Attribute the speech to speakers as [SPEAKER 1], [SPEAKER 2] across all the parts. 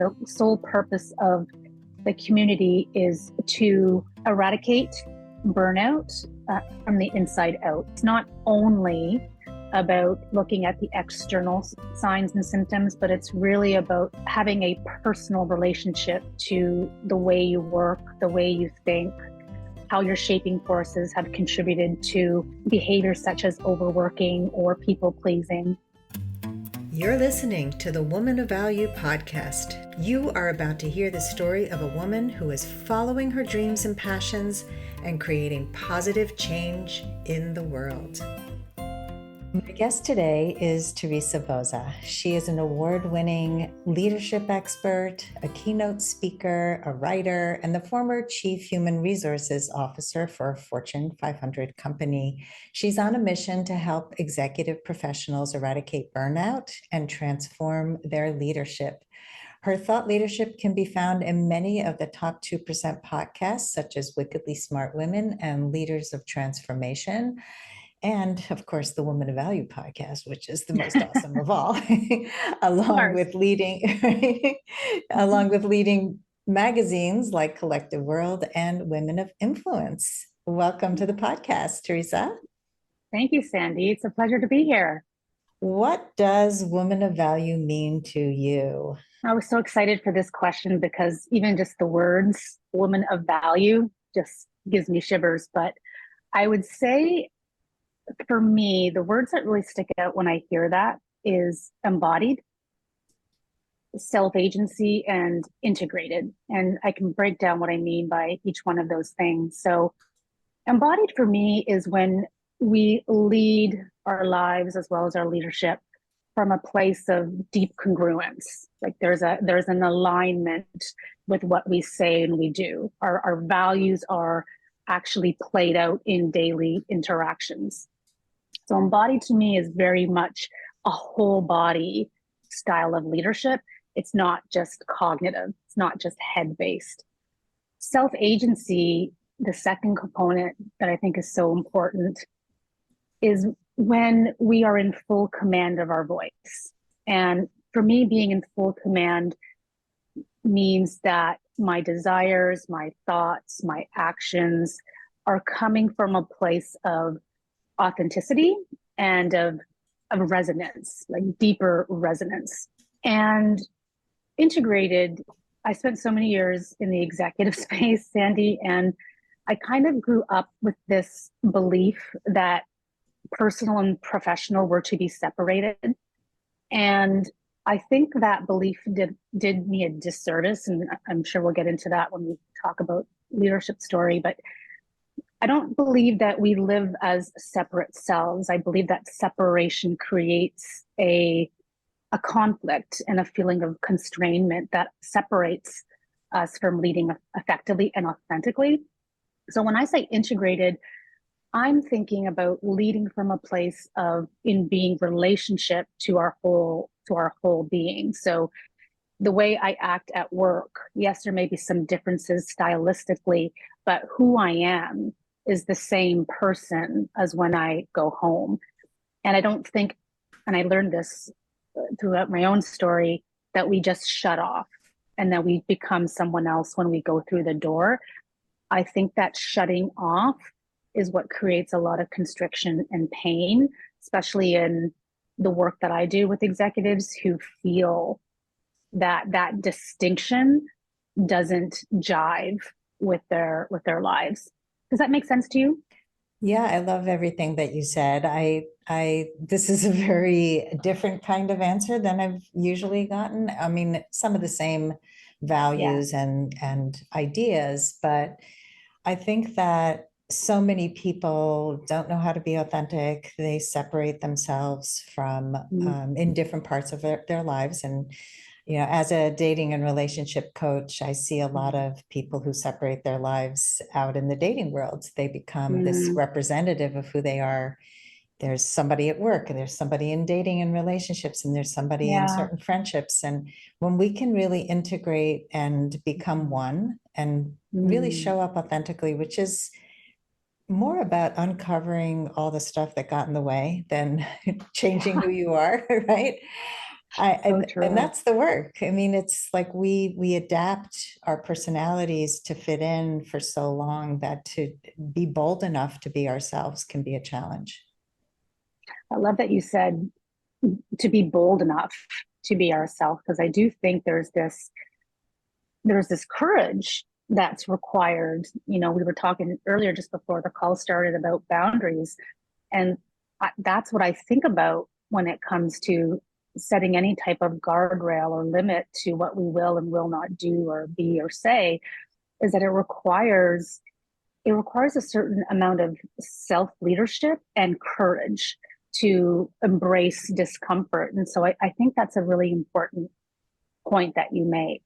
[SPEAKER 1] The sole purpose of the community is to eradicate burnout from the inside out. It's not only about looking at the external signs and symptoms, but it's really about having a personal relationship to the way you work, the way you think, how your shaping forces have contributed to behaviors such as overworking or people pleasing.
[SPEAKER 2] You're listening to the Woman of Value podcast. You are about to hear the story of a woman who is following her dreams and passions and creating positive change in the world. My guest today is Teresa Vozza. She is an award-winning leadership expert, a keynote speaker, a writer, and the former Chief Human Resources Officer for a Fortune 500 company. She's on a mission to help executive professionals eradicate burnout and transform their leadership. Her thought leadership can be found in many of the top 2% podcasts, such as Wickedly Smart Women and Leaders of Transformation. And of course, the Woman of Value podcast, which is the most awesome of all, along with leading magazines like Collective World and Women of Influence. Welcome to the podcast, Teresa.
[SPEAKER 1] Thank you, Sandy. It's a pleasure to be here.
[SPEAKER 2] What does Woman of Value mean to you?
[SPEAKER 1] I was so excited for this question because even just the words Woman of Value just gives me shivers. But I would say, for me, the words that really stick out when I hear that is embodied, self-agency, and integrated. And I can break down what I mean by each one of those things. So embodied for me is when we lead our lives as well as our leadership from a place of deep congruence. Like there's an alignment with what we say and we do. Our values are actually played out in daily interactions. So embodied to me is very much a whole body style of leadership. It's not just cognitive. It's not just head-based. Self-agency, the second component that I think is so important, is when we are in full command of our voice. And for me, being in full command means that my desires, my thoughts, my actions are coming from a place of authenticity and of resonance, like deeper resonance. And integrated, I spent so many years in the executive space, Sandy, and I kind of grew up with this belief that personal and professional were to be separated. And I think that belief did me a disservice, and I'm sure we'll get into that when we talk about leadership story, but I don't believe that we live as separate selves. I believe that separation creates a conflict and a feeling of constrainment that separates us from leading effectively and authentically. So when I say integrated, I'm thinking about leading from a place of in being relationship to our whole being. So the way I act at work, yes, there may be some differences stylistically, but who I am is the same person as when I go home. And I don't think, and I learned this throughout my own story, that we just shut off and that we become someone else when we go through the door. I think that shutting off is what creates a lot of constriction and pain, especially in the work that I do with executives who feel that distinction doesn't jive with their lives. Does that make sense to you?
[SPEAKER 2] Yeah, I love everything that you said. This is a very different kind of answer than I've usually gotten. I mean, some of the same values and ideas, but I think that so many people don't know how to be authentic. They separate themselves from in different parts of their lives. And as a dating and relationship coach, I see a lot of people who separate their lives out in the dating world. They become this representative of who they are. There's somebody at work, and there's somebody in dating and relationships, and there's somebody in certain friendships. And when we can really integrate and become one and really show up authentically, which is more about uncovering all the stuff that got in the way than changing who you are, right?
[SPEAKER 1] So
[SPEAKER 2] And
[SPEAKER 1] true.
[SPEAKER 2] that's the work. I mean, it's like we adapt our personalities to fit in for so long that to be bold enough to be ourselves can be a challenge.
[SPEAKER 1] I love that you said to be bold enough to be ourselves, because I do think there's this courage that's required. We were talking earlier just before the call started about boundaries, and that's what I think about when it comes to setting any type of guardrail or limit to what we will and will not do or be or say, is that it requires a certain amount of self leadership and courage to embrace discomfort. And so I think that's a really important point that you make.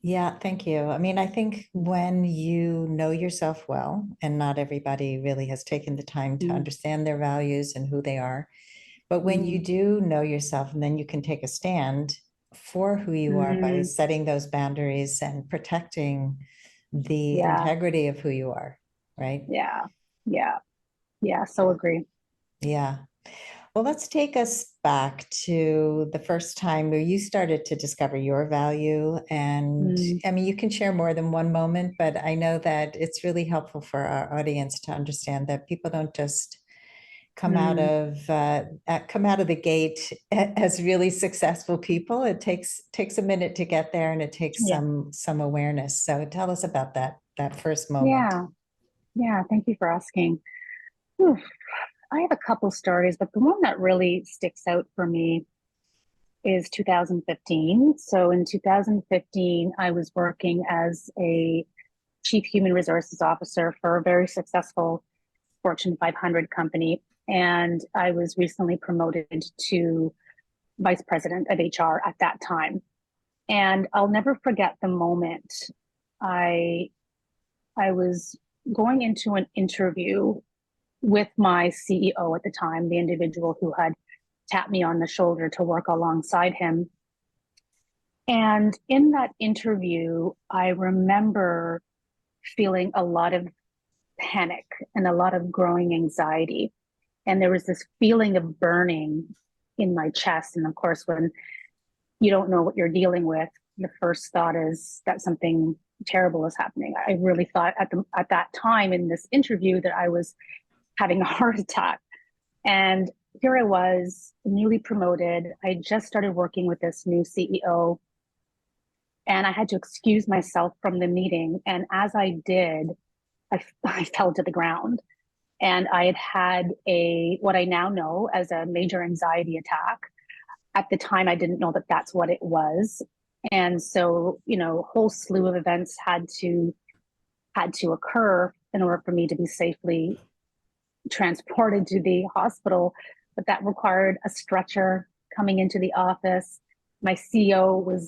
[SPEAKER 2] Yeah, thank you. I mean, I think when you know yourself well, and not everybody really has taken the time to
[SPEAKER 1] Mm-hmm.
[SPEAKER 2] understand their values and who they are, but when you do know yourself, and then you can take a stand for who you are by
[SPEAKER 1] Mm-hmm.
[SPEAKER 2] setting those boundaries and protecting the
[SPEAKER 1] Yeah,
[SPEAKER 2] integrity of who you are, right?
[SPEAKER 1] yeah, yeah, yeah. So agree.
[SPEAKER 2] Yeah. Well, let's take us back to the first time where you started to discover your value. And
[SPEAKER 1] Mm,
[SPEAKER 2] I mean, you can share more than one moment, but I know that it's really helpful for our audience to understand that people don't just
[SPEAKER 1] mm,
[SPEAKER 2] come out of the gate as really successful people. It takes a minute to get there, and it takes
[SPEAKER 1] yeah,
[SPEAKER 2] some awareness. So tell us about that first moment.
[SPEAKER 1] yeah, yeah. Thank you for asking. Oof, I have a couple stories, but the one that really sticks out for me is 2015. So in 2015, I was working as a chief human resources officer for a very successful Fortune 500 company. And I was recently promoted to vice president of HR at that time. And I'll never forget the moment I I was going into an interview with my CEO at the time, the individual who had tapped me on the shoulder to work alongside him. And in that interview, I remember feeling a lot of panic and a lot of growing anxiety. And there was this feeling of burning in my chest. And of course, when you don't know what you're dealing with, the first thought is that something terrible is happening. I really thought at that time in this interview that I was having a heart attack. And here I was, newly promoted. I just started working with this new CEO, and I had to excuse myself from the meeting. And as I did, I fell to the ground. And I had what I now know as a major anxiety attack. At the time, I didn't know that that's what it was. And so, a whole slew of events had to occur in order for me to be safely transported to the hospital. But that required a stretcher coming into the office. My CEO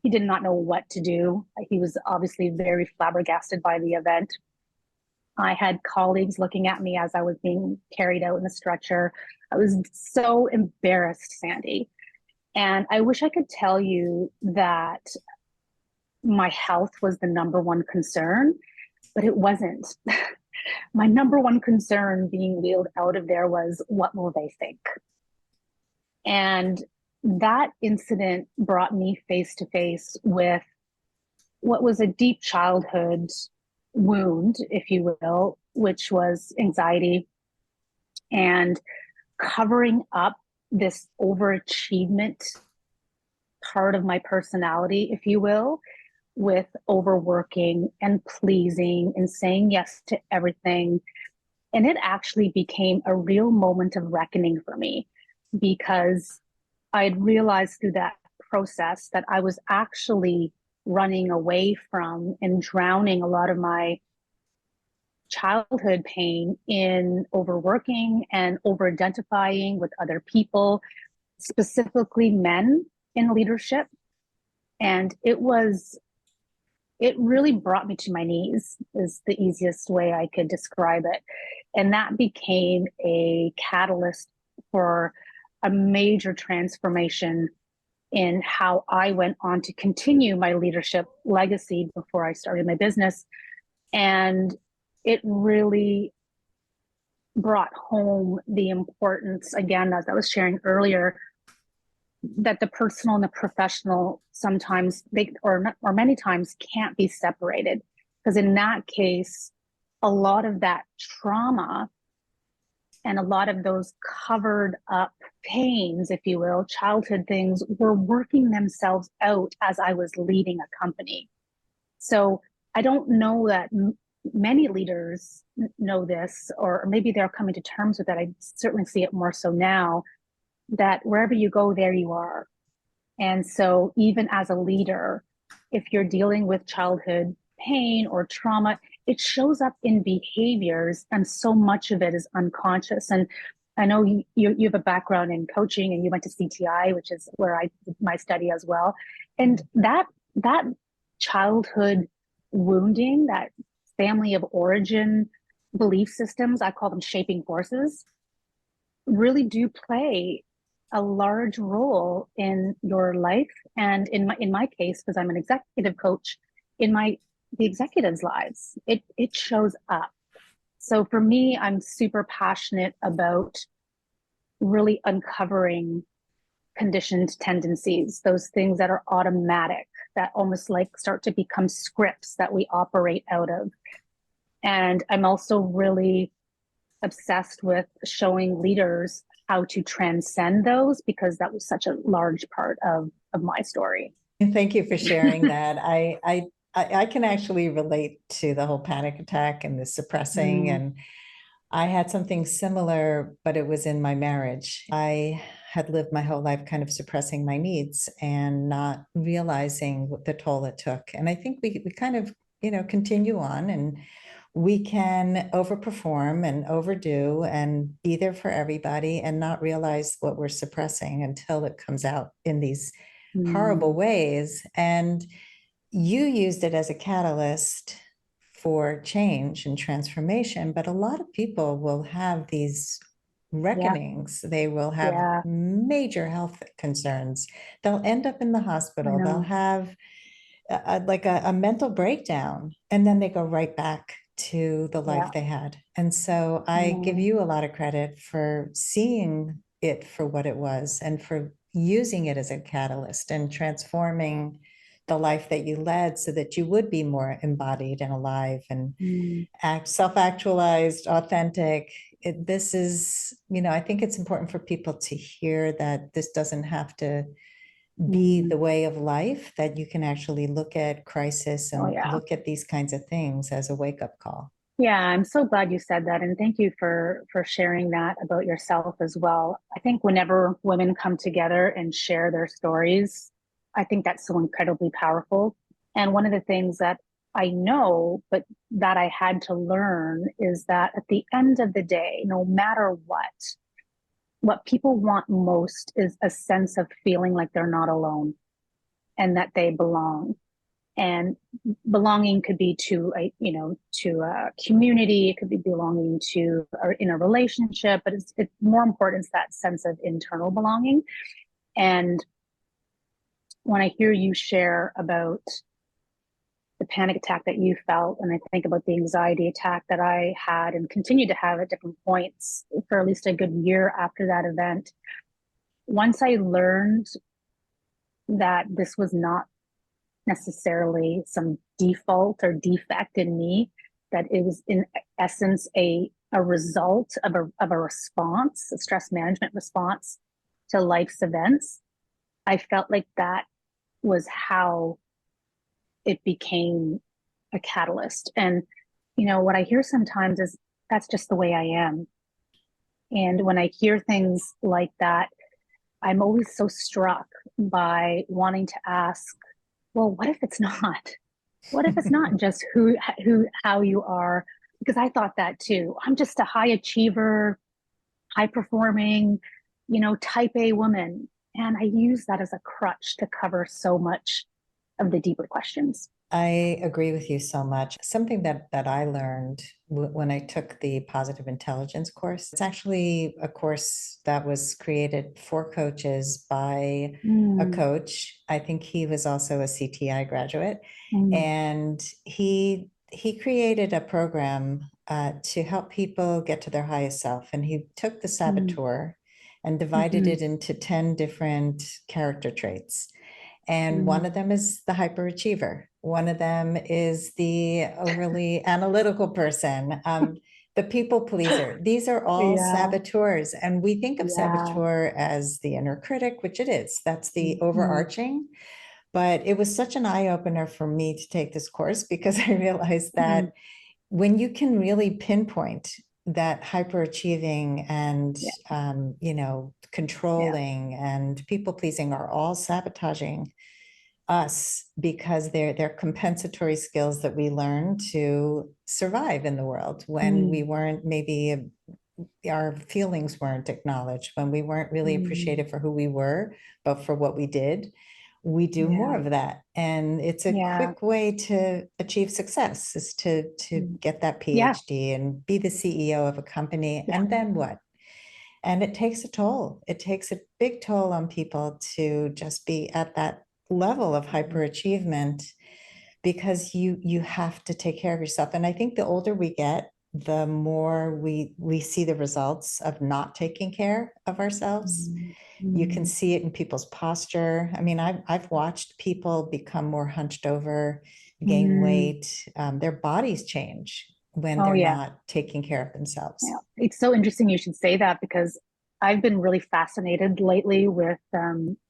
[SPEAKER 1] he did not know what to do. He was obviously very flabbergasted by the event. I had colleagues looking at me as I was being carried out in the stretcher. I was so embarrassed, Sandy. And I wish I could tell you that my health was the number one concern, but it wasn't. My number one concern being wheeled out of there was, what will they think? And that incident brought me face to face with what was a deep childhood wound, if you will, which was anxiety and covering up this overachievement part of my personality, if you will, with overworking and pleasing and saying yes to everything. And it actually became a real moment of reckoning for me, because I had realized through that process that I was actually running away from and drowning a lot of my childhood pain in overworking and over identifying with other people, specifically men in leadership. And it really brought me to my knees, is the easiest way I could describe it. And that became a catalyst for a major transformation in how I went on to continue my leadership legacy before I started my business. And it really brought home the importance, again, as I was sharing earlier, that the personal and the professional sometimes or many times can't be separated, because in that case, a lot of that trauma and a lot of those covered up pains, if you will, childhood things, were working themselves out as I was leading a company. So I don't know that many leaders know this, or maybe they're coming to terms with that. I certainly see it more so now, that wherever you go, there you are. And so even as a leader, if you're dealing with childhood pain or trauma, it shows up in behaviors, and so much of it is unconscious. And I know you have a background in coaching, and you went to CTI, which is where I did my study as well. And that childhood wounding, that family of origin belief systems, I call them shaping forces, really do play a large role in your life, and in my case, because I'm an executive coach, in the executives' lives. It shows up. So for me, I'm super passionate about really uncovering conditioned tendencies, those things that are automatic, that almost like start to become scripts that we operate out of. And I'm also really obsessed with showing leaders how to transcend those, because that was such a large part of my story.
[SPEAKER 2] Thank you for sharing that. I can actually relate to the whole panic attack and the suppressing. And I had something similar, but it was in my marriage. I had lived my whole life kind of suppressing my needs and not realizing what the toll it took. And I think we kind of, continue on, and we can overperform and overdo and be there for everybody and not realize what we're suppressing until it comes out in these horrible ways. And you used it as a catalyst for change and transformation, but a lot of people will have these reckonings. They will have major health concerns. They'll end up in the hospital. They'll have a mental breakdown, and then they go right back to the life they had. And so I give you a lot of credit for seeing it for what it was, and for using it as a catalyst and transforming the life that you led so that you would be more embodied and alive and self-actualized, authentic. This is, I think it's important for people to hear that this doesn't have to be the way of life, that you can actually look at crisis and look at these kinds of things as a wake-up call.
[SPEAKER 1] Yeah, I'm so glad you said that. And thank you for sharing that about yourself as well. I think whenever women come together and share their stories, I think that's so incredibly powerful. And one of the things that I know, but that I had to learn, is that at the end of the day, no matter what people want most is a sense of feeling like they're not alone and that they belong. And belonging could be to a community. It could be belonging to or in a relationship, but it's more important is that sense of internal belonging. And when I hear you share about the panic attack that you felt, and I think about the anxiety attack that I had and continue to have at different points for at least a good year after that event, once I learned that this was not necessarily some default or defect in me, that it was in essence a result of a response, a stress management response to life's events, I felt like that was how it became a catalyst. And what I hear sometimes is that's just the way I am. And when I hear things like that, I'm always so struck by wanting to ask, well, what if it's not? What if it's not just how you are? Because I thought that too. I'm just a high achiever, high performing, type A woman. And I use that as a crutch to cover so much of the deeper questions.
[SPEAKER 2] I agree with you so much. Something that I learned when I took the positive intelligence course, it's actually a course that was created for coaches by a coach. I think he was also a CTI graduate, and he created a program to help people get to their highest self. And he took the saboteur and divided it into 10 different character traits. And one of them is the hyperachiever. One of them is the overly analytical person, the people pleaser. These are all
[SPEAKER 1] Yeah.
[SPEAKER 2] saboteurs. And we think of
[SPEAKER 1] Yeah.
[SPEAKER 2] saboteur as the inner critic, which it is. That's the
[SPEAKER 1] Mhm.
[SPEAKER 2] overarching. But it was such an eye opener for me to take this course because I realized that
[SPEAKER 1] Mhm.
[SPEAKER 2] when you can really pinpoint that hyperachieving and
[SPEAKER 1] Yeah. Yeah.
[SPEAKER 2] controlling and people pleasing are all sabotaging us because they're compensatory skills that we learn to survive in the world when we
[SPEAKER 1] Mm.
[SPEAKER 2] weren't maybe our feelings weren't acknowledged, when we weren't really
[SPEAKER 1] Mm.
[SPEAKER 2] appreciated for who we were, but for what we did. We do more
[SPEAKER 1] Yeah.
[SPEAKER 2] of that. And it's a
[SPEAKER 1] Yeah.
[SPEAKER 2] quick way to achieve success is to
[SPEAKER 1] Mm.
[SPEAKER 2] get that
[SPEAKER 1] Yeah.
[SPEAKER 2] PhD and be the CEO of a company.
[SPEAKER 1] Yeah.
[SPEAKER 2] And then what? And it takes a toll. It takes a big toll on people to just be at that level of hyperachievement because you have to take care of yourself. And I think the older we get, the more we see the results of not taking care of ourselves.
[SPEAKER 1] Mm.
[SPEAKER 2] You can
[SPEAKER 1] Mm.
[SPEAKER 2] see it in people's posture. I mean, I've watched people become more hunched over, gain
[SPEAKER 1] Mm.
[SPEAKER 2] weight. Their bodies change when
[SPEAKER 1] Oh,
[SPEAKER 2] they're
[SPEAKER 1] yeah.
[SPEAKER 2] not taking care of
[SPEAKER 1] Yeah.
[SPEAKER 2] themselves.
[SPEAKER 1] It's so interesting you should say that because I've been really fascinated lately with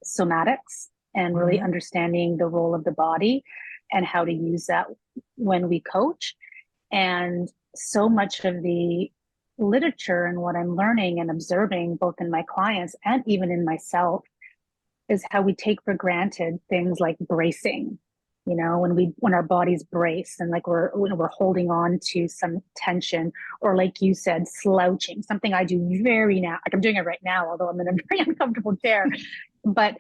[SPEAKER 1] somatics and really
[SPEAKER 2] Mhm.
[SPEAKER 1] understanding the role of the body and how to use that when we coach. And so much of the literature and what I'm learning and observing, both in my clients and even in myself, is how we take for granted things like bracing. You know, when our bodies brace and like we're holding on to some tension, or like you said, slouching, something I do very now, like I'm doing it right now, although I'm in a very uncomfortable chair. But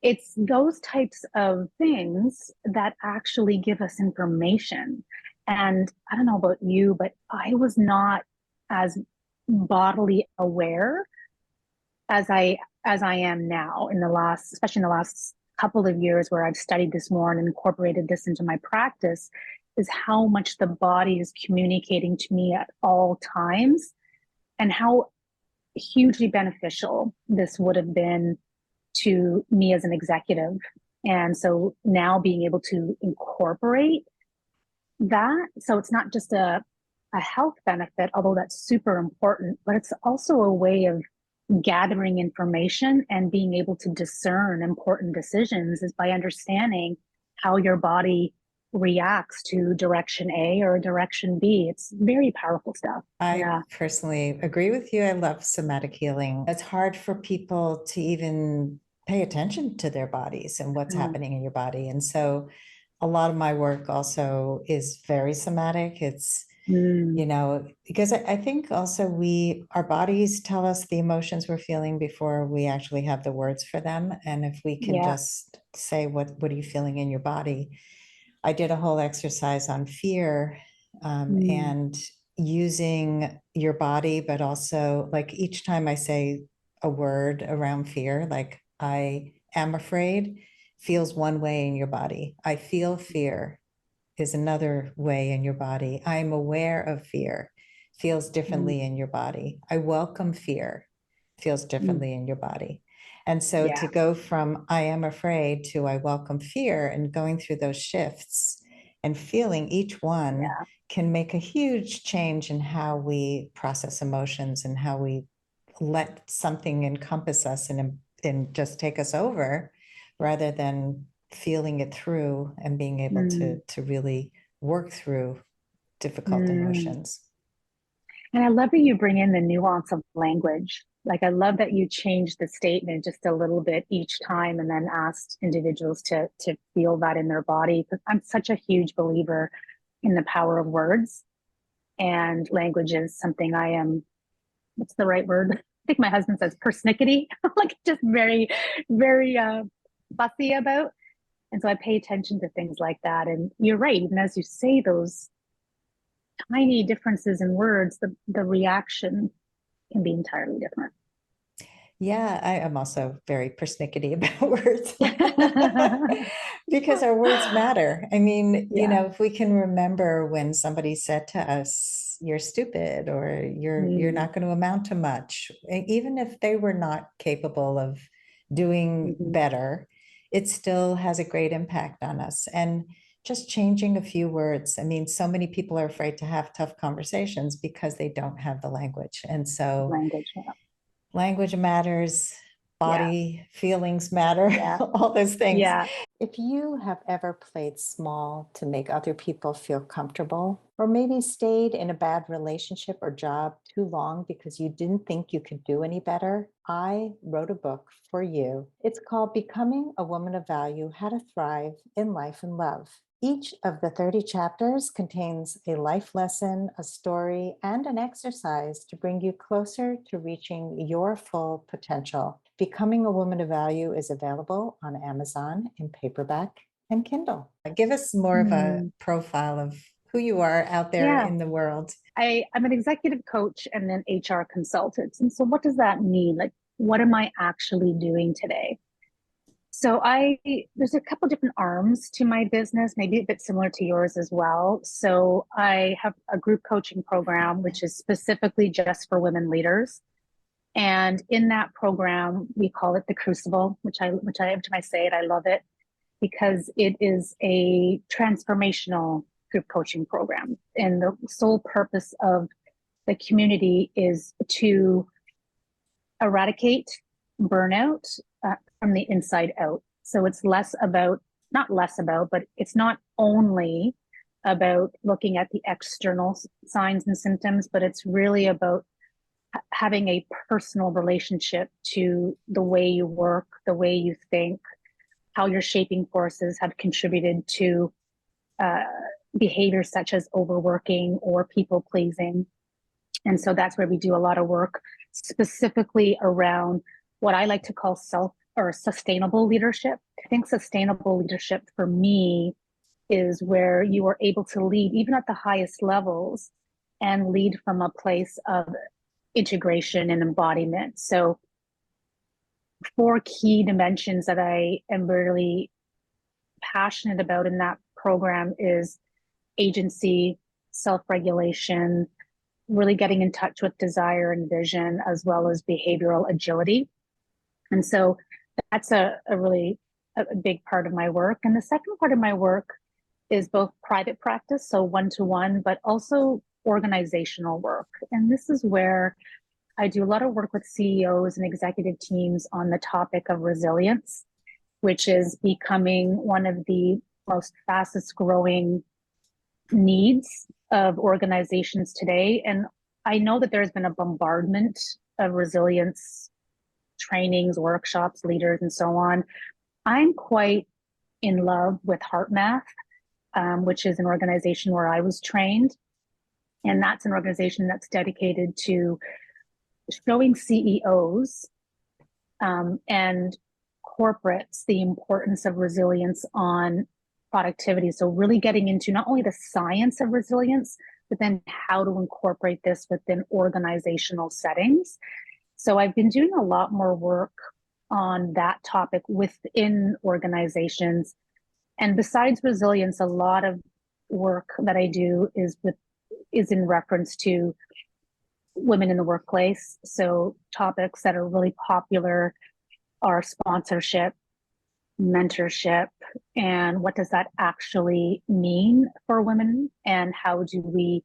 [SPEAKER 1] it's those types of things that actually give us information. And I don't know about you, but I was not as bodily aware as I am now in the last, especially in the last couple of years where I've studied this more and incorporated this into my practice, is how much the body is communicating to me at all times and how hugely beneficial this would have been to me as an executive. And so now being able to incorporate that, so it's not just a health benefit, although that's super important, but it's also a way of gathering information and being able to discern important decisions is by understanding how your body reacts to direction A or direction B. It's very powerful stuff.
[SPEAKER 2] I
[SPEAKER 1] Yeah.
[SPEAKER 2] personally agree with you. I love somatic healing. It's hard for people to even pay attention to their bodies and what's
[SPEAKER 1] Mm.
[SPEAKER 2] happening in your body. And so a lot of my work also is very somatic. It's,
[SPEAKER 1] Mm.
[SPEAKER 2] because I think also our bodies tell us the emotions we're feeling before we actually have the words for them. And if we can
[SPEAKER 1] Yeah.
[SPEAKER 2] just say, what are you feeling in your body? I did a whole exercise on fear,
[SPEAKER 1] Mm.
[SPEAKER 2] and using your body, but also like each time I say a word around fear, like I am afraid, feels one way in your body. I feel fear is another way in your body. I'm aware of fear, feels
[SPEAKER 1] Mm.
[SPEAKER 2] differently in your body. I welcome fear, feels
[SPEAKER 1] Mm.
[SPEAKER 2] differently in your body. And so to
[SPEAKER 1] Yeah.
[SPEAKER 2] go from I am afraid to I welcome fear and going through those shifts and feeling each one
[SPEAKER 1] Yeah.
[SPEAKER 2] can make a huge change in how we process emotions and how we let something encompass us and just take us over rather than feeling it through and being able
[SPEAKER 1] Mm.
[SPEAKER 2] to really work through difficult
[SPEAKER 1] Mm.
[SPEAKER 2] emotions.
[SPEAKER 1] And I love that you bring in the nuance of language. Like, I love that you changed the statement just a little bit each time and then asked individuals to feel that in their body. Because I'm such a huge believer in the power of words, and language is something I am, what's the right word? I think my husband says persnickety, like just very, very fussy about. And so I pay attention to things like that. And you're right, even as you say those tiny differences in words, the reaction can be entirely different.
[SPEAKER 2] Yeah, I am also very persnickety about words because our words matter. I mean,
[SPEAKER 1] Yeah.
[SPEAKER 2] if we can remember when somebody said to us, you're stupid or you're not going to amount to much. Even if they were not capable of doing better, it still has a great impact on us. And just changing a few words. I mean, so many people are afraid to have tough conversations because they don't have the language. And so language matters, body feelings matter, all those things. If you have ever played small to make other people feel comfortable, or maybe stayed in a bad relationship or job too long because you didn't think you could do any better, I wrote a book for you. It's called Becoming a Woman of Value: How to Thrive in Life and Love. Each of the 30 chapters contains a life lesson, a story, and an exercise to bring you closer to reaching your full potential. Becoming a Woman of Value is available on Amazon in paperback and Kindle. Give us more of a profile of who you are out there in the world.
[SPEAKER 1] I'm an executive coach and an HR consultant. And so what does that mean? Like, what am I actually doing today? So there's a couple different arms to my business, maybe a bit similar to yours as well. So I have a group coaching program, which is specifically just for women leaders. And in that program, we call it the Crucible, which every time I say it, I love it because it is a transformational group coaching program. And the sole purpose of the community is to eradicate burnout from the inside out. So it's but it's not only about looking at the external signs and symptoms, but it's really about having a personal relationship to the way you work, the way you think, how your shaping forces have contributed to behaviors such as overworking or people pleasing. And so that's where we do a lot of work specifically around what I like to call sustainable leadership. I think sustainable leadership for me is where you are able to lead even at the highest levels and lead from a place of integration and embodiment. So 4 key dimensions that I am really passionate about in that program is agency, self-regulation, really getting in touch with desire and vision, as well as behavioral agility. And so that's a big part of my work. And the second part of my work is both private practice, so one-to-one, but also organizational work. And this is where I do a lot of work with CEOs and executive teams on the topic of resilience, which is becoming one of the most fastest growing needs of organizations today. And I know that there's been a bombardment of resilience trainings, workshops, leaders, and so on. I'm quite in love with HeartMath, which is an organization where I was trained. And that's an organization that's dedicated to showing CEOs and corporates the importance of resilience on productivity. So really getting into not only the science of resilience, but then how to incorporate this within organizational settings. So I've been doing a lot more work on that topic within organizations. And besides resilience, a lot of work that I do is in reference to women in the workplace. So topics that are really popular are sponsorship, mentorship, and what does that actually mean for women, and how do we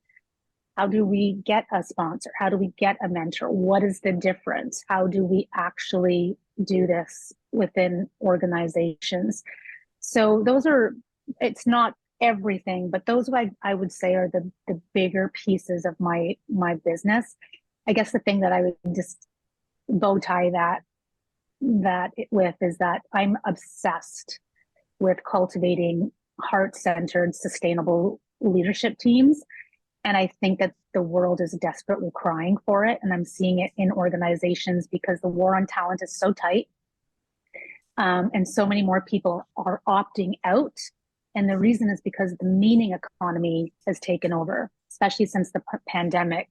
[SPEAKER 1] get a sponsor? How do we get a mentor? What is the difference? How do we actually do this within organizations? So it's not everything, but those I would say are the bigger pieces of my business. I guess the thing that I would just bow tie that with is that I'm obsessed with cultivating heart-centered, sustainable leadership teams. And I think that the world is desperately crying for it. And I'm seeing it in organizations because the war on talent is so tight. And so many more people are opting out. And the reason is because the meaning economy has taken over, especially since the pandemic.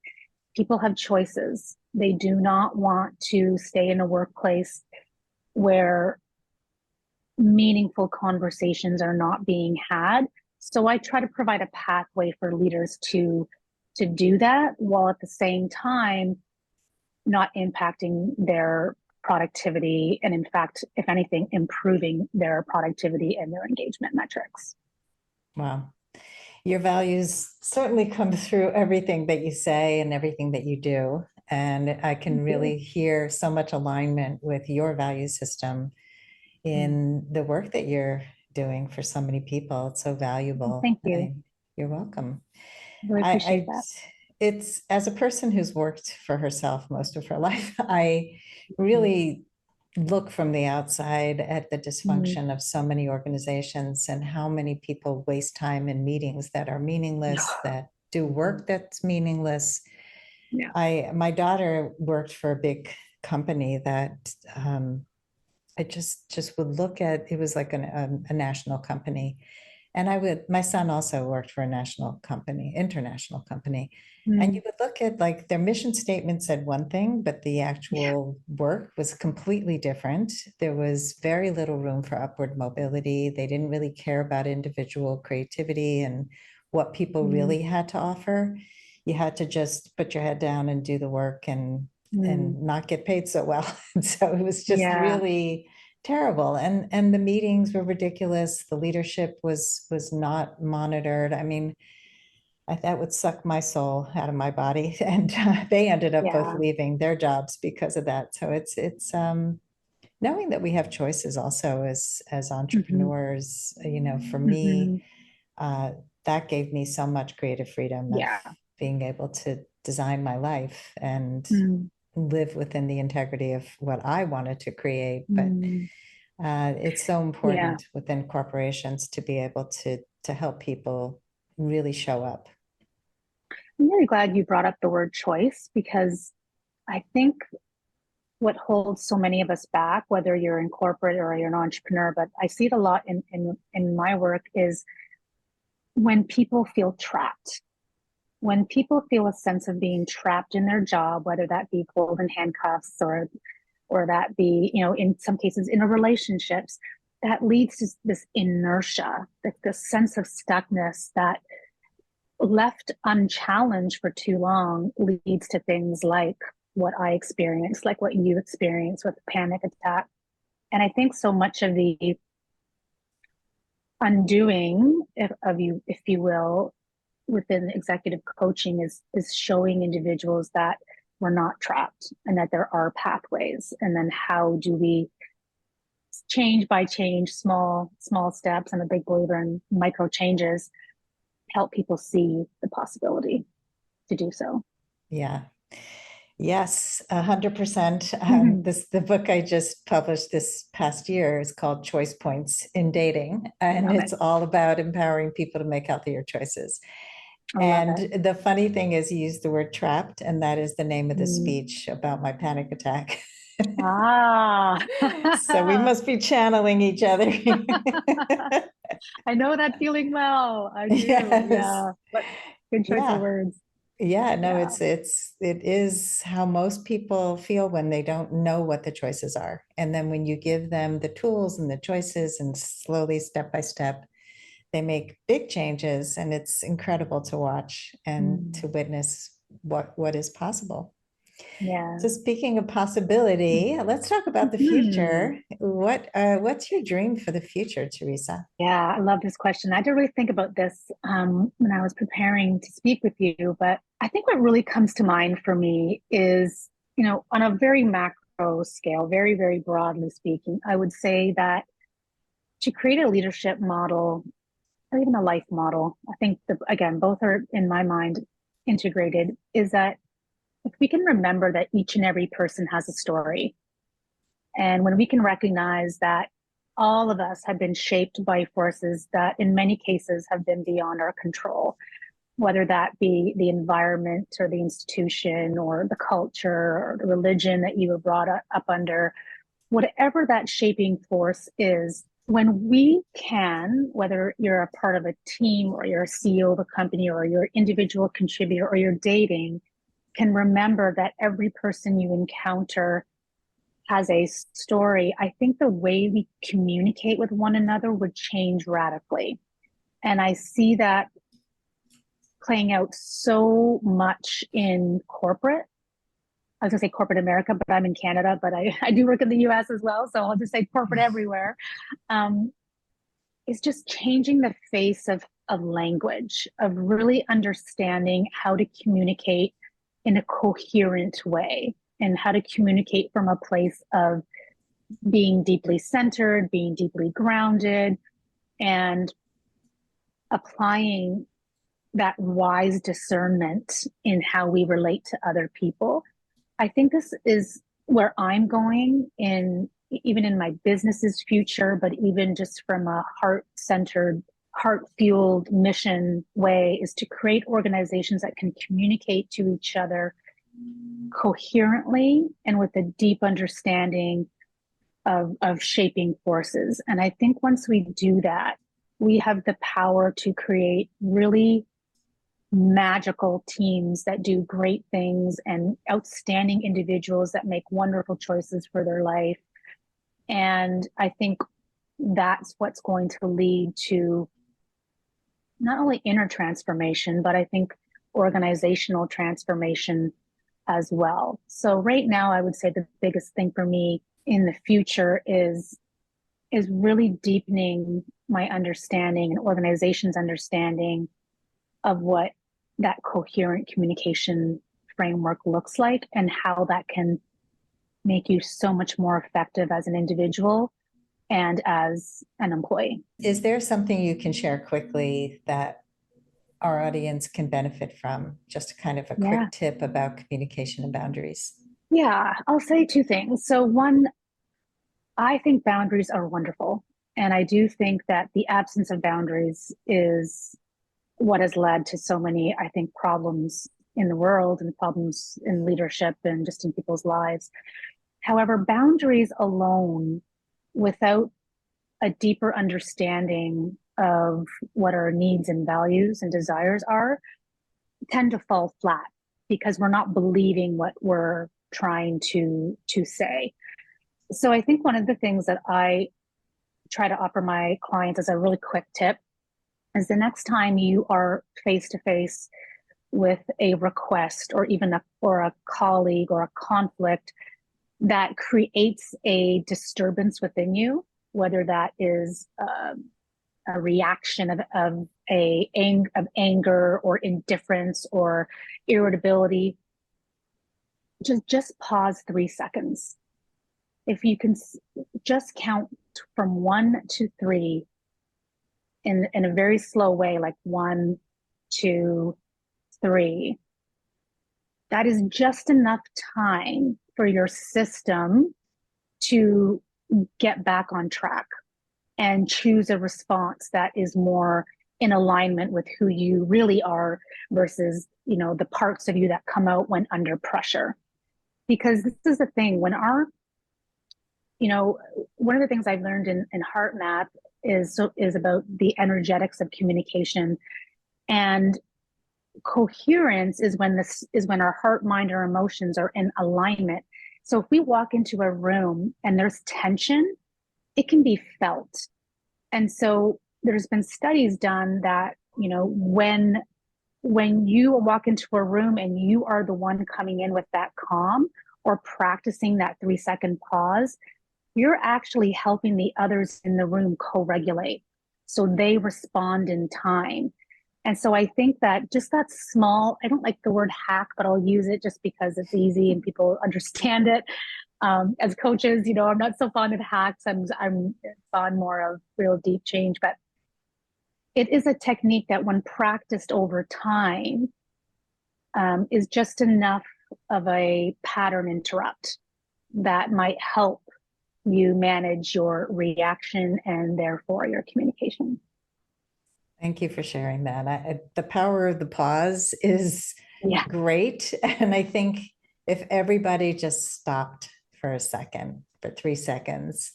[SPEAKER 1] People have choices. They do not want to stay in a workplace where meaningful conversations are not being had. So I try to provide a pathway for leaders to to do that, while at the same time not impacting their productivity, and in fact, if anything, improving their productivity and their engagement metrics.
[SPEAKER 2] Wow. Your values certainly come through everything that you say and everything that you do. And I can really hear so much alignment with your value system in the work that you're doing for so many people. It's so valuable.
[SPEAKER 1] Thank you.
[SPEAKER 2] You're welcome.
[SPEAKER 1] Really appreciate that.
[SPEAKER 2] It's, as a person who's worked for herself most of her life, I really look from the outside at the dysfunction of so many organizations and how many people waste time in meetings that are meaningless, that do work that's meaningless.
[SPEAKER 1] Yeah.
[SPEAKER 2] My daughter worked for a big company that I just would look at. It was like a national company. And my son also worked for a national company, international company. And you would look at, like, their mission statement said one thing, but the actual work was completely different. There was very little room for upward mobility. They didn't really care about individual creativity and what people really had to offer. You had to just put your head down and do the work and not get paid so well. And so it was just really terrible. And the meetings were ridiculous. The leadership was not monitored. I mean, that would suck my soul out of my body. And they ended up both leaving their jobs because of that. So it's knowing that we have choices also as entrepreneurs. You know, for me, that gave me so much creative freedom of being able to design my life and live within the integrity of what I wanted to create. But it's so important within corporations to be able to help people really show up.
[SPEAKER 1] I'm really glad you brought up the word choice, because I think what holds so many of us back, whether you're in corporate or you're an entrepreneur, but I see it a lot in my work, is when people feel trapped. When people feel a sense of being trapped in their job, whether that be golden handcuffs or that be, you know, in some cases in a relationships, that leads to this inertia, this sense of stuckness that, left unchallenged for too long, leads to things like what I experienced, like what you experienced with a panic attack. And I think so much of the undoing of you, if you will, within executive coaching is showing individuals that we're not trapped and that there are pathways. And then how do we change by change, small steps? I'm a big believer in micro changes, help people see the possibility to do so.
[SPEAKER 2] Yeah. Yes, 100%. The book I just published this past year is called Choice Points in Dating, and it's all about empowering people to make healthier choices. And the funny thing is, you use the word trapped, and that is the name of the speech about my panic attack. So we must be channeling each other.
[SPEAKER 1] I know that feeling well. I do. Yeah. But good choice of words.
[SPEAKER 2] Yeah, no, it is how most people feel when they don't know what the choices are. And then when you give them the tools and the choices, and slowly, step by step, they make big changes, and it's incredible to watch and to witness what is possible.
[SPEAKER 1] Yeah.
[SPEAKER 2] So speaking of possibility, let's talk about the future. What's your dream for the future, Teresa?
[SPEAKER 1] Yeah, I love this question. I had to really think about this when I was preparing to speak with you. But I think what really comes to mind for me is, you know, on a very macro scale, very, very broadly speaking, I would say that to create a leadership model or even a life model, I think again, both are in my mind integrated, is that if we can remember that each and every person has a story, and when we can recognize that all of us have been shaped by forces that in many cases have been beyond our control, whether that be the environment or the institution or the culture or the religion that you were brought up under, whatever that shaping force is, when we can, whether you're a part of a team or you're a CEO of a company or you're an individual contributor or you're dating, can remember that every person you encounter has a story, I think the way we communicate with one another would change radically. And I see that playing out so much in corporate. I was gonna say corporate America, but I'm in Canada, but I do work in the US as well. So I'll just say corporate everywhere. Um, is just changing the face of language, of really understanding how to communicate in a coherent way and how to communicate from a place of being deeply centered, being deeply grounded, and applying that wise discernment in how we relate to other people. I think this is where I'm going in, even in my business's future, but even just from a heart-centered, heart-fueled mission way, is to create organizations that can communicate to each other coherently and with a deep understanding of shaping forces. And I think once we do that, we have the power to create really magical teams that do great things and outstanding individuals that make wonderful choices for their life. And I think that's what's going to lead to not only inner transformation, but I think organizational transformation as well. So right now, I would say the biggest thing for me in the future is really deepening my understanding and organization's understanding of what that coherent communication framework looks like and how that can make you so much more effective as an individual and as an employee.
[SPEAKER 2] Is there something you can share quickly that our audience can benefit from? Just kind of a quick tip about communication and boundaries.
[SPEAKER 1] Yeah, I'll say two things. So one, I think boundaries are wonderful. And I do think that the absence of boundaries is what has led to so many, I think, problems in the world and problems in leadership and just in people's lives. However, boundaries alone, without a deeper understanding of what our needs and values and desires are, tend to fall flat because we're not believing what we're trying to say. So I think one of the things that I try to offer my clients as a really quick tip is the next time you are face to face with a request or even a colleague or a conflict that creates a disturbance within you, whether that is a reaction of anger or indifference or irritability, just pause 3 seconds. If you can just count from 1 to 3 in a very slow way, like 1, 2, 3, that is just enough time for your system to get back on track and choose a response that is more in alignment with who you really are versus, the parts of you that come out when under pressure. Because this is the thing, when one of the things I've learned in HeartMath is about the energetics of communication, and coherence is when our heart, mind, or emotions are in alignment. So if we walk into a room and there's tension, it can be felt. And so there's been studies done that, when you walk into a room and you are the one coming in with that calm or practicing that 3-second pause, you're actually helping the others in the room co-regulate. So they respond in time. And so I think that just that small, I don't like the word hack, but I'll use it just because it's easy and people understand it. As coaches, I'm not so fond of hacks. I'm fond more of real deep change, but it is a technique that when practiced over time is just enough of a pattern interrupt that might help you manage your reaction and therefore your communication.
[SPEAKER 2] Thank you for sharing that. The power of the pause is great. And I think if everybody just stopped for a second, for 3 seconds,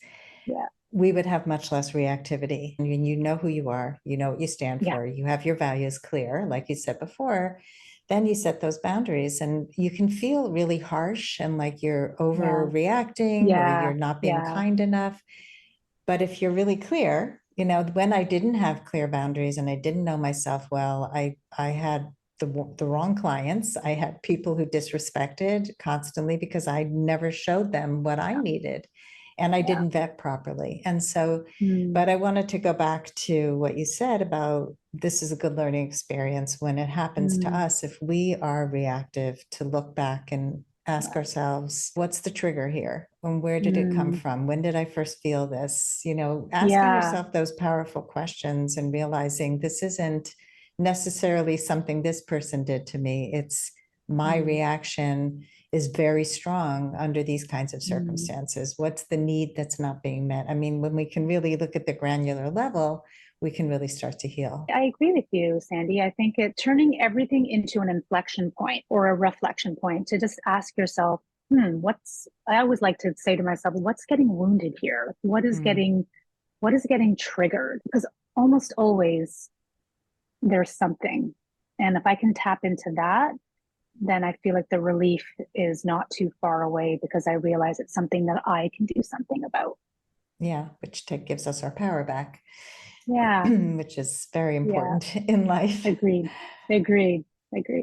[SPEAKER 2] we would have much less reactivity. And you know who you are, you know what you stand for, you have your values clear, like you said before, then you set those boundaries and you can feel really harsh and like you're overreacting or you're not being kind enough. But if you're really clear, when I didn't have clear boundaries and I didn't know myself well, I had the wrong clients. I had people who disrespected constantly because I never showed them what I needed, and I
[SPEAKER 1] Yeah.
[SPEAKER 2] didn't vet properly. And so, but I wanted to go back to what you said about this is a good learning experience when it happens to us. If we are reactive, to look back and ask ourselves, what's the trigger here? And where did it come from? When did I first feel this? You know, asking yourself those powerful questions and realizing this isn't necessarily something this person did to me. It's my reaction is very strong under these kinds of circumstances. What's the need that's not being met? I mean, when we can really look at the granular level, we can really start to heal.
[SPEAKER 1] I agree with you, Sandy. I think turning everything into an inflection point or a reflection point to just ask yourself, I always like to say to myself, what's getting wounded here? What is getting triggered? Because almost always there's something. And if I can tap into that, then I feel like the relief is not too far away because I realize it's something that I can do something about.
[SPEAKER 2] Yeah, which gives us our power back.
[SPEAKER 1] Yeah.
[SPEAKER 2] Which is very important in life.
[SPEAKER 1] Agreed.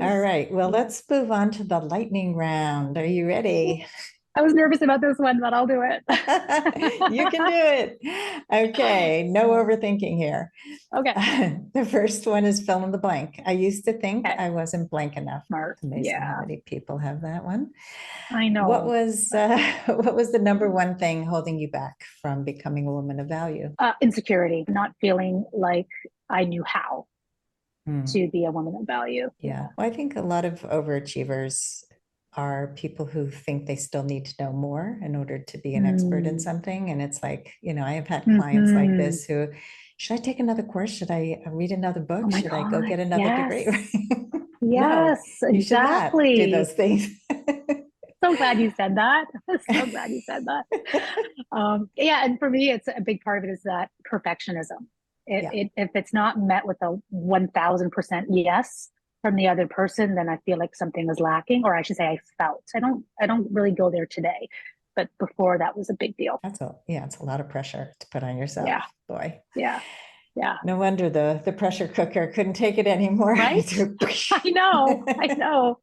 [SPEAKER 2] All right. Well, let's move on to the lightning round. Are you ready?
[SPEAKER 1] I was nervous about this one, but I'll do it.
[SPEAKER 2] You can do it. Okay. No overthinking here.
[SPEAKER 1] Okay.
[SPEAKER 2] The first one is fill in the blank. I used to think I wasn't blank enough.
[SPEAKER 1] Smart.
[SPEAKER 2] It's amazing how many people have that one.
[SPEAKER 1] I know.
[SPEAKER 2] What was the number one thing holding you back from becoming a woman of value?
[SPEAKER 1] Insecurity, not feeling like I knew how to be a woman of value.
[SPEAKER 2] Yeah. Well, I think a lot of overachievers are people who think they still need to know more in order to be an expert in something. And it's like, you know, I have had clients like this who, should I take another course? Should I read another book?
[SPEAKER 1] Oh
[SPEAKER 2] should I go get another degree?
[SPEAKER 1] Yes,
[SPEAKER 2] no, you should not do those things.
[SPEAKER 1] So glad you said that. So glad you said that. Yeah, and for me, it's a big part of it is that perfectionism. If it's not met with a 1000% yes from the other person, then I feel like something is lacking, or I should say, I felt. I don't really go there today, but before that was a big deal.
[SPEAKER 2] It's a lot of pressure to put on yourself.
[SPEAKER 1] Yeah.
[SPEAKER 2] Boy.
[SPEAKER 1] Yeah. Yeah.
[SPEAKER 2] No wonder the pressure cooker couldn't take it anymore.
[SPEAKER 1] Right? I know.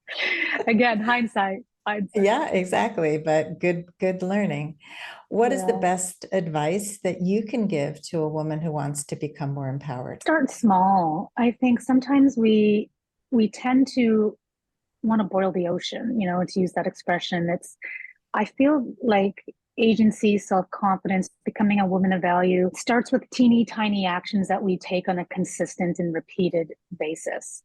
[SPEAKER 1] Again, hindsight.
[SPEAKER 2] Yeah, exactly. But good learning. What is the best advice that you can give to a woman who wants to become more empowered?
[SPEAKER 1] Start small. I think sometimes we tend to want to boil the ocean, to use that expression. I feel like agency, self-confidence, becoming a woman of value starts with teeny tiny actions that we take on a consistent and repeated basis.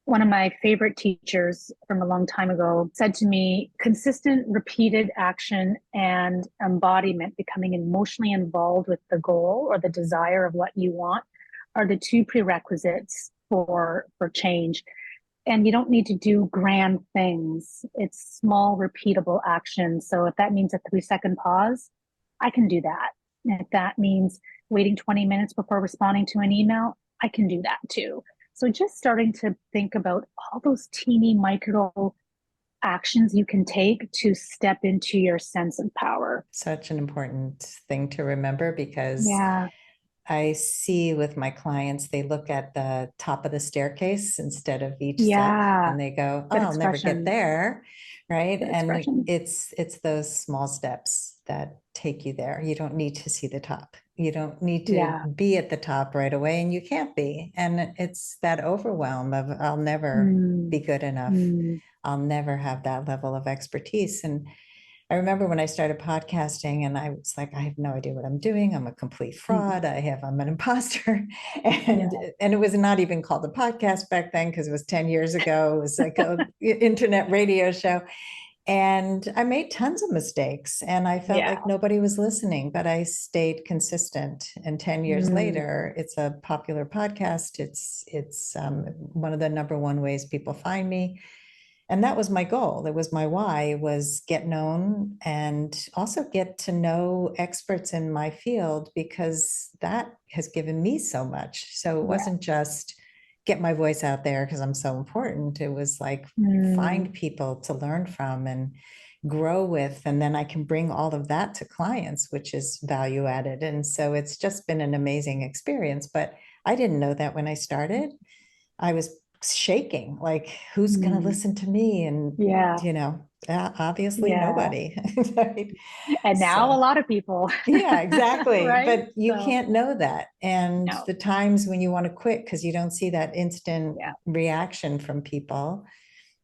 [SPEAKER 1] One of my favorite teachers from a long time ago said to me, consistent, repeated action and embodiment, becoming emotionally involved with the goal or the desire of what you want, are the two prerequisites for change. And you don't need to do grand things. It's small, repeatable actions. So if that means a 3-second pause, I can do that. And if that means waiting 20 minutes before responding to an email, I can do that too. So just starting to think about all those teeny micro actions you can take to step into your sense of power.
[SPEAKER 2] Such an important thing to remember, because I see with my clients, they look at the top of the staircase instead of each step, and they go, "Oh, I'll never get there." Right. And it's those small steps that take you there. You don't need to see the top. You don't need to be at the top right away, and you can't be. And it's that overwhelm of I'll never be good enough. I'll never have that level of expertise. And I remember when I started podcasting and I was like, I have no idea what I'm doing. I'm a complete fraud. I'm an imposter. And it was not even called a podcast back then because it was 10 years ago. It was like an internet radio show. And I made tons of mistakes and I felt like nobody was listening, but I stayed consistent. And 10 years later, it's a popular podcast. It's one of the number one ways people find me. And that was my goal. It was my why, was get known and also get to know experts in my field, because that has given me so much. So it wasn't just get my voice out there because I'm so important. It was like find people to learn from and grow with. And then I can bring all of that to clients, which is value added. And so it's just been an amazing experience. But I didn't know that when I started. I was shaking, like, who's going to listen to me? And,
[SPEAKER 1] Yeah.
[SPEAKER 2] obviously
[SPEAKER 1] Yeah.
[SPEAKER 2] nobody. Right?
[SPEAKER 1] And now
[SPEAKER 2] So,
[SPEAKER 1] a lot of people.
[SPEAKER 2] yeah, exactly.
[SPEAKER 1] Right?
[SPEAKER 2] But you
[SPEAKER 1] So,
[SPEAKER 2] can't know that. And
[SPEAKER 1] no.
[SPEAKER 2] the times when you want to quit because you don't see that instant
[SPEAKER 1] Yeah.
[SPEAKER 2] reaction from people,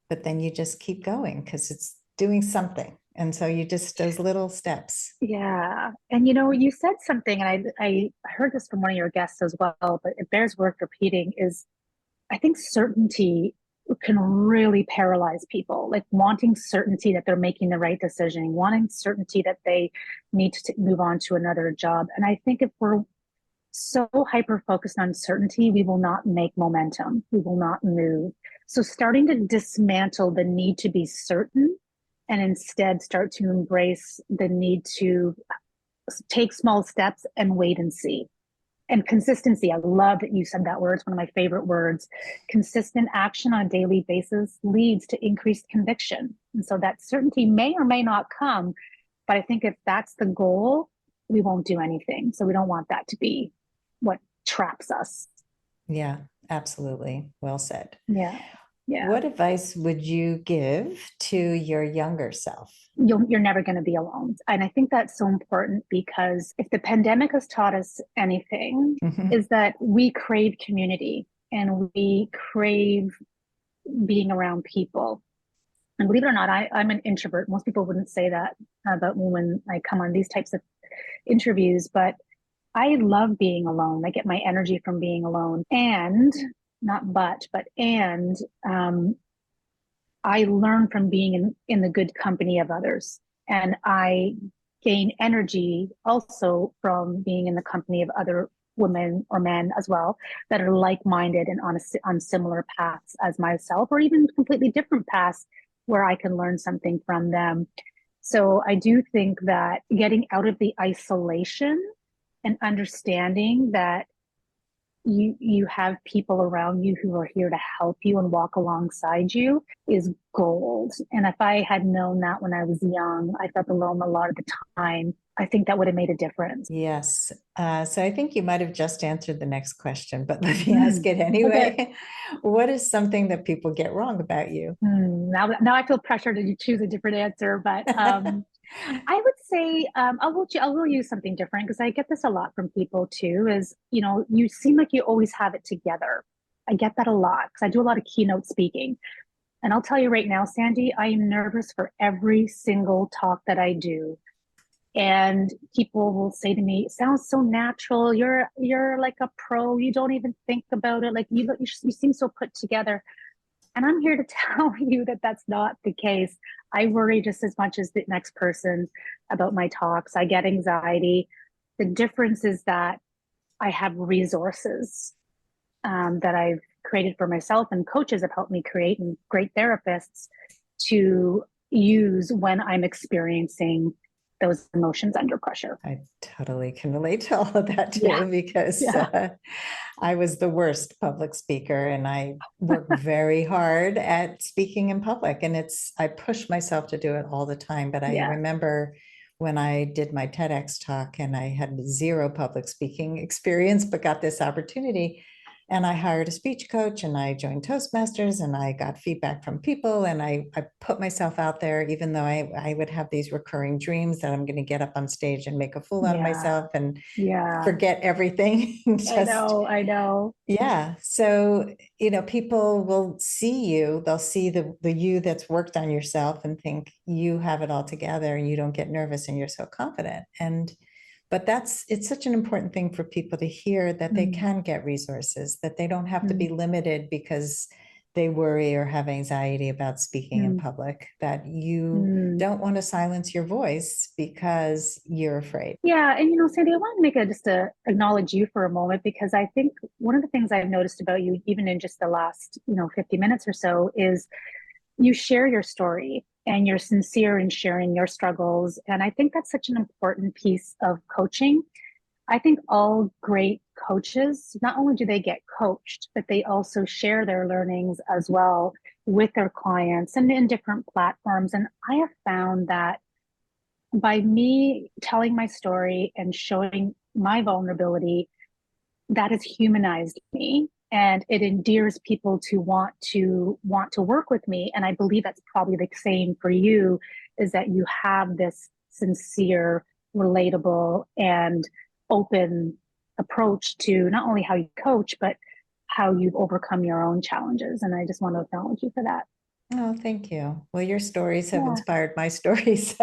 [SPEAKER 2] but then you just keep going because it's doing something. And so you just, those little steps.
[SPEAKER 1] Yeah. And you said something, and I heard this from one of your guests as well, but it bears worth repeating, is I think certainty can really paralyze people, like wanting certainty that they're making the right decision, wanting certainty that they need to move on to another job. And I think if we're so hyper focused on certainty, we will not make momentum. We will not move. So starting to dismantle the need to be certain and instead start to embrace the need to take small steps and wait and see. And consistency. I love that you said that word. It's one of my favorite words. Consistent action on a daily basis leads to increased conviction. And so that certainty may or may not come, but I think if that's the goal, we won't do anything. So we don't want that to be what traps us.
[SPEAKER 2] Yeah, absolutely. Well said.
[SPEAKER 1] Yeah. Yeah.
[SPEAKER 2] What advice would you give to your younger self?
[SPEAKER 1] You're never going to be alone. And I think that's so important, because if the pandemic has taught us anything, is that we crave community and we crave being around people. And believe it or not, I'm an introvert. Most people wouldn't say that about me when I come on these types of interviews, but I love being alone. I get my energy from being alone. And not but and I learn from being in the good company of others. And I gain energy also from being in the company of other women or men as well that are like-minded and on similar paths as myself, or even completely different paths where I can learn something from them. So I do think that getting out of the isolation and understanding that you have people around you who are here to help you and walk alongside you is gold. And if I had known that when I was young, I felt alone a lot of the time, I think that would have made a difference.
[SPEAKER 2] Yes. So I think you might have just answered the next question, but let me ask it anyway.
[SPEAKER 1] Okay.
[SPEAKER 2] What is something that people get wrong about you?
[SPEAKER 1] Now I feel pressure to choose a different answer, but I would say I will use something different, because I get this a lot from people too. Is you seem like you always have it together. I get that a lot because I do a lot of keynote speaking, and I'll tell you right now, Sandy, I am nervous for every single talk that I do. And people will say to me, "It sounds so natural. You're like a pro. You don't even think about it. Like you seem so put together." And I'm here to tell you that that's not the case. I worry just as much as the next person about my talks. I get anxiety. The difference is that I have resources that I've created for myself, and coaches have helped me create, and great therapists to use when I'm experiencing those emotions under pressure.
[SPEAKER 2] I totally can relate to all of that too,
[SPEAKER 1] Yeah.
[SPEAKER 2] because
[SPEAKER 1] Yeah.
[SPEAKER 2] I was the worst public speaker, and I worked very hard at speaking in public, and I push myself to do it all the time. But I
[SPEAKER 1] Yeah.
[SPEAKER 2] remember when I did my TEDx talk, and I had zero public speaking experience, but got this opportunity. And I hired a speech coach, and I joined Toastmasters, and I got feedback from people, and I put myself out there, even though I would have these recurring dreams that I'm going to get up on stage and make a fool out of myself and
[SPEAKER 1] Yeah.
[SPEAKER 2] forget everything.
[SPEAKER 1] I know.
[SPEAKER 2] Yeah. So, people will see you, they'll see the you that's worked on yourself and think you have it all together, and you don't get nervous, and you're so confident. But it's such an important thing for people to hear, that they can get resources, that they don't have to be limited because they worry or have anxiety about speaking in public, that you don't want to silence your voice because you're afraid.
[SPEAKER 1] Yeah. And Sandy, I want to just acknowledge you for a moment, because I think one of the things I've noticed about you, even in just the last, 50 minutes or so, is you share your story and you're sincere in sharing your struggles. And I think that's such an important piece of coaching. I think all great coaches, not only do they get coached, but they also share their learnings as well with their clients and in different platforms. And I have found that by me telling my story and showing my vulnerability, that has humanized me. and it endears people to want to work with me. And I believe that's probably the same for you, is that you have this sincere, relatable, and open approach to not only how you coach, but how you've overcome your own challenges. And I just want to acknowledge you for that.
[SPEAKER 2] Oh, thank you. Well, your stories have
[SPEAKER 1] Yeah.
[SPEAKER 2] inspired my stories.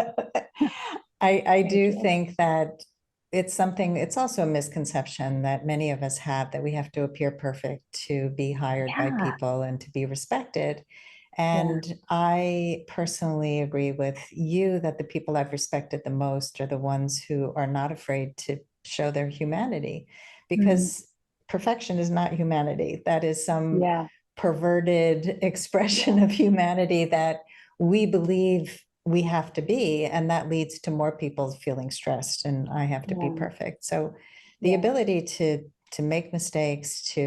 [SPEAKER 2] I
[SPEAKER 1] Thank
[SPEAKER 2] do
[SPEAKER 1] you.
[SPEAKER 2] think that it's also a misconception that many of us have, that we have to appear perfect to be hired by
[SPEAKER 1] Yeah.
[SPEAKER 2] people and to be respected.
[SPEAKER 1] Yeah.
[SPEAKER 2] And I personally agree with you that the people I've respected the most are the ones who are not afraid to show their humanity,
[SPEAKER 1] Mm,
[SPEAKER 2] because perfection is not humanity. That is some
[SPEAKER 1] yeah.
[SPEAKER 2] perverted expression
[SPEAKER 1] Yeah.
[SPEAKER 2] of humanity that we believe we have to be, and that leads to more people feeling stressed and I have to be
[SPEAKER 1] Yeah.
[SPEAKER 2] perfect. So the
[SPEAKER 1] Yeah.
[SPEAKER 2] ability to make mistakes, to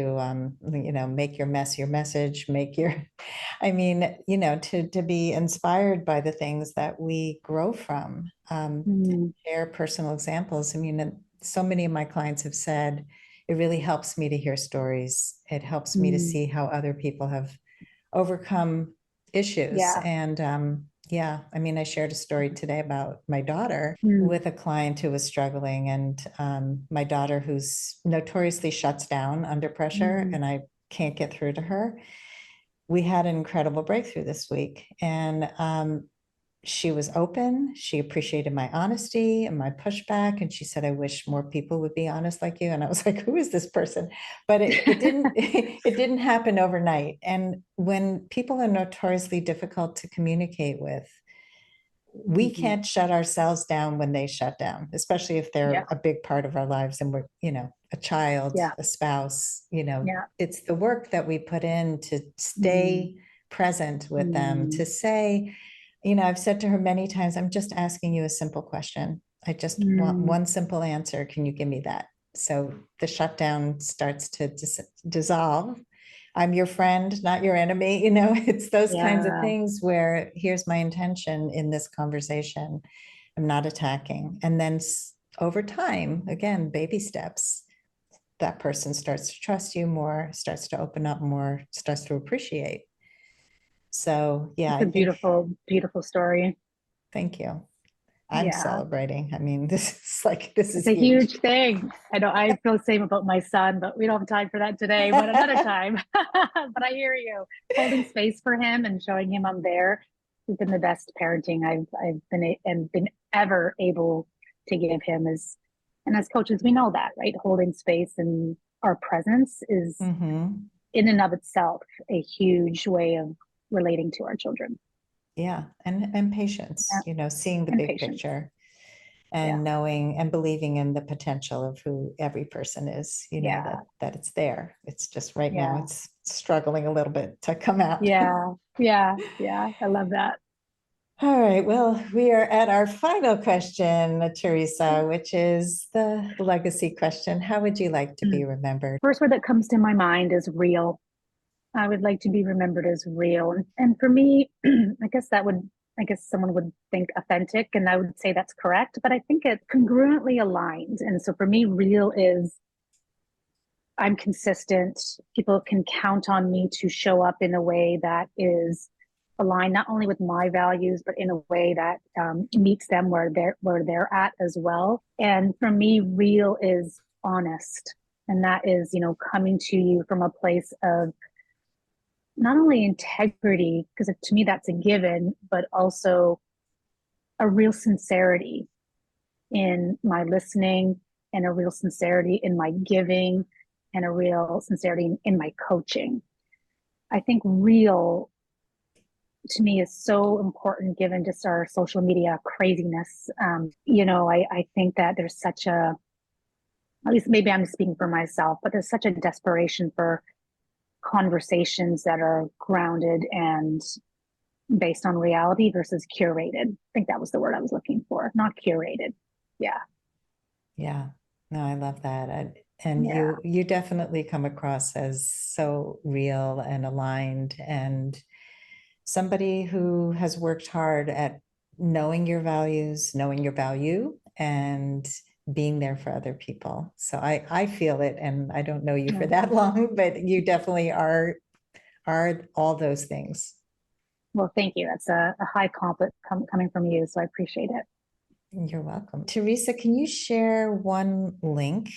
[SPEAKER 2] make your mess your message, make your I mean, to be inspired by the things that we grow from,
[SPEAKER 1] Mm,
[SPEAKER 2] share personal examples. I mean, so many of my clients have said it really helps me to hear stories. It helps me to
[SPEAKER 1] mm,
[SPEAKER 2] see how other people have overcome issues.
[SPEAKER 1] yeah.
[SPEAKER 2] And yeah, I mean, I shared a story today about my daughter
[SPEAKER 1] Mm,
[SPEAKER 2] with a client who was struggling, and my daughter, who's notoriously shuts down under pressure,
[SPEAKER 1] mm,
[SPEAKER 2] and I can't get through to her. We had an incredible breakthrough this week, and she was open. She appreciated my honesty and my pushback. And she said, I wish more people would be honest like you. And I was like, who is this person? But it didn't, it didn't happen overnight. And when people are notoriously difficult to communicate with, we
[SPEAKER 1] mhm.
[SPEAKER 2] can't shut ourselves down when they shut down, especially if
[SPEAKER 1] Yeah.
[SPEAKER 2] they're a big part of our lives and we're, a child,
[SPEAKER 1] Yeah.
[SPEAKER 2] a spouse,
[SPEAKER 1] Yeah.
[SPEAKER 2] it's the work that we put in to
[SPEAKER 1] Mm,
[SPEAKER 2] stay present with them,
[SPEAKER 1] mm,
[SPEAKER 2] to say, I've said to her many times, I'm just asking you a simple question. I just want
[SPEAKER 1] mm,
[SPEAKER 2] one simple answer. Can you give me that? So the shutdown starts to dissolve. I'm your friend, not your enemy. It's those kinds of
[SPEAKER 1] yeah.
[SPEAKER 2] things where here's my intention in this conversation. I'm not attacking. And then over time, again, baby steps, that person starts to trust you more, starts to open up more, starts to appreciate. So yeah,
[SPEAKER 1] It's
[SPEAKER 2] I
[SPEAKER 1] a
[SPEAKER 2] think,
[SPEAKER 1] beautiful, beautiful story.
[SPEAKER 2] thank you. I'm
[SPEAKER 1] Yeah.
[SPEAKER 2] celebrating. I mean, this
[SPEAKER 1] It's
[SPEAKER 2] is
[SPEAKER 1] a
[SPEAKER 2] huge.
[SPEAKER 1] huge thing. I know I feel the same about my son, but we don't have time for that today, but another time. But I hear you. Holding space for him and showing him I'm there has been the best parenting I've been ever able to give him. Is And as coaches, we know that, right? Holding space and our presence is
[SPEAKER 2] Hmm.
[SPEAKER 1] in and of itself a huge way of relating to our children.
[SPEAKER 2] Yeah. And patience,
[SPEAKER 1] Yeah.
[SPEAKER 2] seeing the
[SPEAKER 1] And
[SPEAKER 2] big
[SPEAKER 1] patience.
[SPEAKER 2] picture
[SPEAKER 1] Yeah.
[SPEAKER 2] and knowing and believing in the potential of who every person is,
[SPEAKER 1] Yeah.
[SPEAKER 2] that it's there. It's just right now
[SPEAKER 1] Yeah.
[SPEAKER 2] it's struggling a little bit to come out.
[SPEAKER 1] Yeah. Yeah. Yeah. I love that.
[SPEAKER 2] All right. Well, we are at our final question, Teresa, which is the legacy question. How would you like to be remembered?
[SPEAKER 1] First word that comes to my mind is real. I would like to be remembered as real. And for me, I guess someone would think authentic, and I would say that's correct, but I think it's congruently aligned. And so for me, real is I'm consistent. People can count on me to show up in a way that is aligned not only with my values, but in a way that meets them where they're at as well. And for me, real is honest, and that is coming to you from a place of not only integrity, because to me that's a given, but also a real sincerity in my listening, and a real sincerity in my giving, and a real sincerity in my coaching. I think real to me is so important given just our social media craziness. I think that there's such at least maybe I'm speaking for myself, but there's such a desperation for conversations that are grounded and based on reality versus curated. I think that was the word I was looking for, not curated. Yeah.
[SPEAKER 2] Yeah, no, I love that. And
[SPEAKER 1] Yeah.
[SPEAKER 2] you definitely come across as so real and aligned, and somebody who has worked hard at knowing your values, knowing your value, and being there for other people. So I feel it, and I don't know you for
[SPEAKER 1] Yeah.
[SPEAKER 2] that long, but you definitely are all those things.
[SPEAKER 1] Well, thank you. That's a high compliment coming from you, so I appreciate it.
[SPEAKER 2] You're welcome. Teresa, can you share one link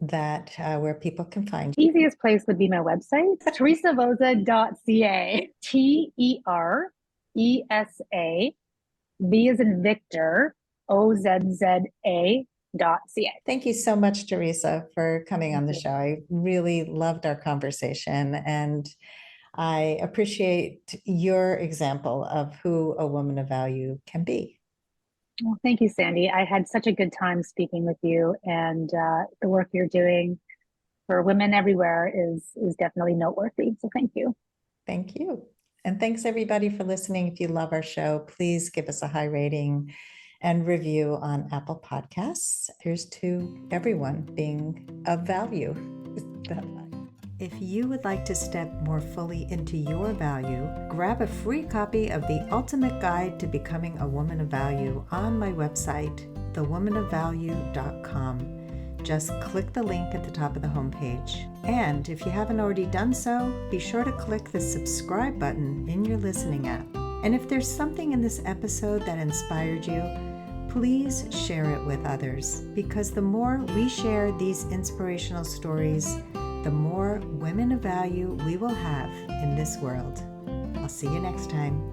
[SPEAKER 2] that where people can find you?
[SPEAKER 1] Easiest place would be my website, teresavozza.ca. TERESA, V as in Victor, OZZA.ca.
[SPEAKER 2] Thank you so much, Teresa, for coming on the show. I really loved our conversation, and I appreciate your example of who a woman of value can be.
[SPEAKER 1] Well, thank you, Sandy. I had such a good time speaking with you, and the work you're doing for women everywhere is definitely noteworthy. So thank you.
[SPEAKER 2] Thank you. And thanks everybody for listening. If you love our show, please give us a high rating and review on Apple Podcasts. Here's to everyone being of value. If you would like to step more fully into your value, grab a free copy of The Ultimate Guide to Becoming a Woman of Value on my website, thewomanofvalue.com. Just click the link at the top of the homepage. And if you haven't already done so, be sure to click the subscribe button in your listening app. And if there's something in this episode that inspired you, please share it with others, because the more we share these inspirational stories, the more women of value we will have in this world. I'll see you next time.